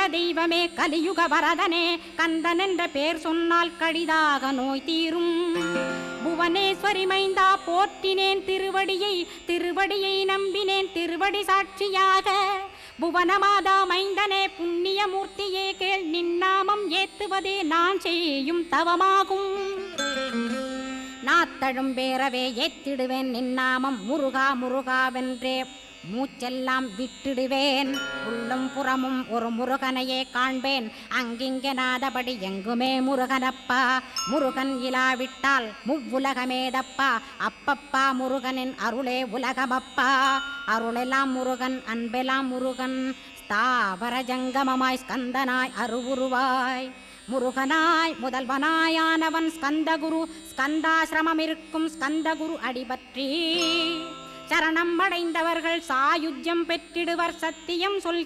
தெய்வமே கலியுக வரதனே கந்தன் என்ற பேர் சொன்னால் கடிதாக நோய் தீரும். புவனேஸ்வரி மைந்தா போற்றினேன் திருவடியை நம்பினேன் திருவடி சாட்சியாக. புவனமாதா மைந்தனே புண்ணியமூர்த்தியே கேள் நின்னாமம் ஏத்துவதே நான் செய்யும் தவமாகும். நாத்தழும் பேரவே ஏத்திடுவேன் நின்னாமம் முருகா முருகாவென்றே மூச்செல்லாம் விட்டிடுவேன். உள்ளும் புறமும் ஒரு முருகனையே காண்பேன் அங்கிங்கெனாதபடி எங்குமே முருகனப்பா. முருகன் இலாவிட்டால் முவ்வுலகமேதப்பா. அப்பப்பா முருகனின் அருளே உலகமப்பா. அருளெல்லாம் முருகன் அன்பெல்லாம் முருகன் ஸ்தாவர ஜங்கமமாய் ஸ்கந்தனாய் அருவுருவாய் முருகனாய் முதல்வனாயானவன் ஸ்கந்தகுரு. ஸ்கந்தாசிரமம் இருக்கும் ஸ்கந்தகுரு அடிபற்றி சரணம் அடைந்தவர்கள் சாயுஜ்யம் பெற்றிடுவர். சத்தியம் சொல்